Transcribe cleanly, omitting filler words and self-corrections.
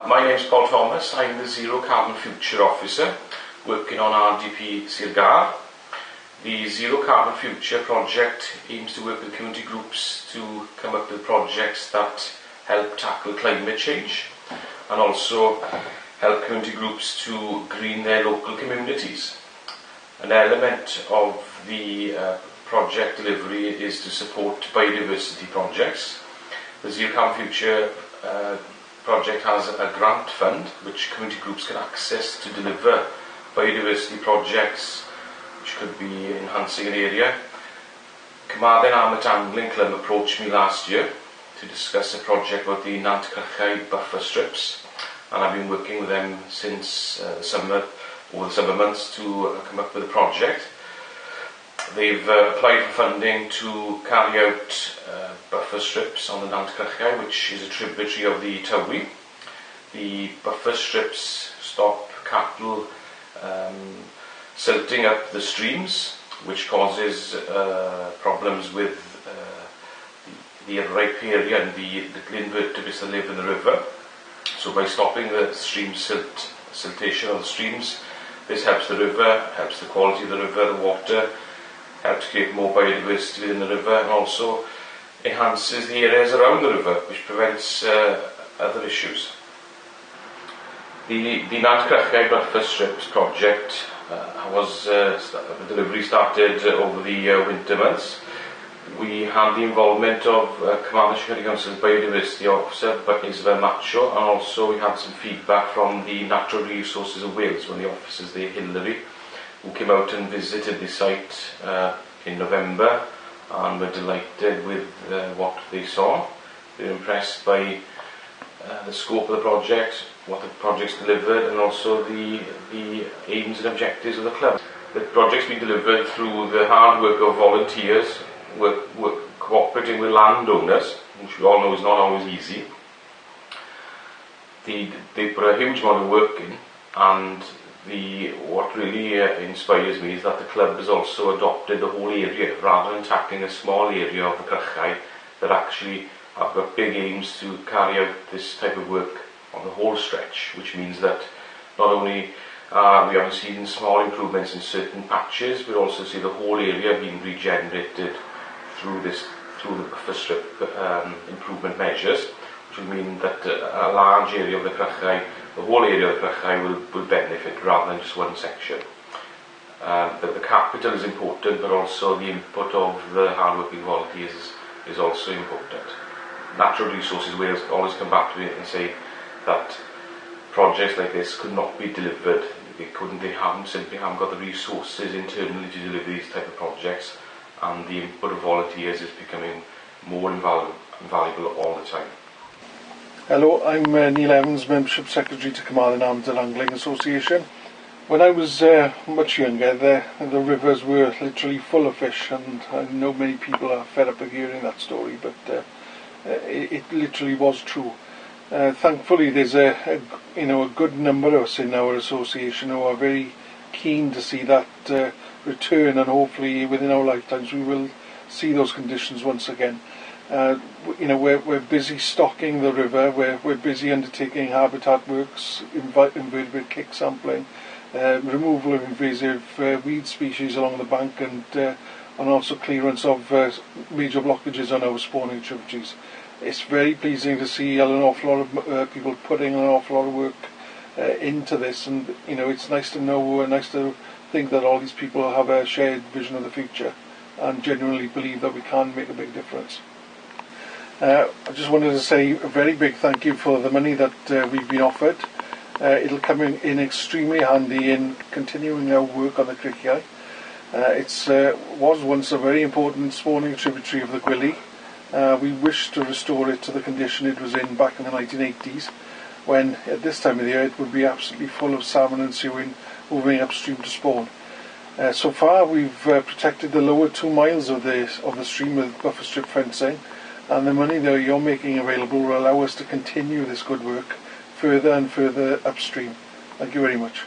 My name is Paul Thomas. I'm the Zero Carbon Future Officer working on RDP Sir Gar. The Zero Carbon Future project aims to work with community groups to come up with projects that help tackle climate change and also help community groups to green their local communities. An element of the project delivery is to support biodiversity projects. The Zero Carbon Future project has a grant fund which community groups can access to deliver biodiversity projects which could be enhancing an area. Nant Angling Club approached me last year to discuss a project about the Nant Crychiau buffer strips, and I've been working with them since the summer months to come up with a project. They've applied for funding to carry out buffer strips on the Nant Crychiau, which is a tributary of the Tywi. The buffer strips stop cattle silting up the streams, which causes problems with the riparian and the little invertebrates that live in the river. So by stopping the siltation of the streams, this helps the river, helps the quality of the river, the water, helps create more biodiversity within the river, and also enhances the areas around the river, which prevents other issues. The Nant Crychiau buffer strips project the delivery started over the winter months. We had the involvement of Crychiau Council's Biodiversity Officer, Isabel Macho, and also we had some feedback from the Natural Resources of Wales, one of the officers there, Hillary, who came out and visited the site in November and were delighted with what they saw. They were impressed by the scope of the project, what the project's delivered, and also the aims and objectives of the club. The project's been delivered through the hard work of volunteers, cooperating with landowners, which we all know is not always easy. They put a huge amount of work in, and what really inspires me is that the club has also adopted the whole area, rather than tackling a small area of the Crychiau, that actually have got big aims to carry out this type of work on the whole stretch, which means that not only we haven't seen small improvements in certain patches, we also see the whole area being regenerated through the buffer strip improvement measures, which will mean that a large area of the Crychiau, the whole area of the Crychiau will benefit rather than just one section. The capital is important, but also the input of the hard-working volunteers is also important. Natural Resources Wales always come back to me and say that projects like this could not be delivered. They simply haven't got the resources internally to deliver these type of projects, and the input of volunteers is becoming more invaluable all the time. Hello, I'm Neil Evans, Membership Secretary to Nant Angling Association. When I was much younger, the rivers were literally full of fish, and I know many people are fed up of hearing that story, but it literally was true. Thankfully, there's a good number of us in our association who are very keen to see that return, and hopefully within our lifetimes we will see those conditions once again. We're busy stocking the river, we're busy undertaking habitat works, invertebrate kick sampling, removal of invasive weed species along the bank, and also clearance of major blockages on our spawning tributaries. It's very pleasing to see an awful lot of people putting an awful lot of work into this, and it's nice to know and nice to think that all these people have a shared vision of the future and genuinely believe that we can make a big difference. I just wanted to say a very big thank you for the money that we've been offered. It'll come in extremely handy in continuing our work on the Crychiau. It was once a very important spawning tributary of the Gwili. We wish to restore it to the condition it was in back in the 1980s, when at this time of the year it would be absolutely full of salmon and seaweed moving upstream to spawn. So far we've protected the lower 2 miles of the stream with buffer strip fencing, and the money that you're making available will allow us to continue this good work further and further upstream. Thank you very much.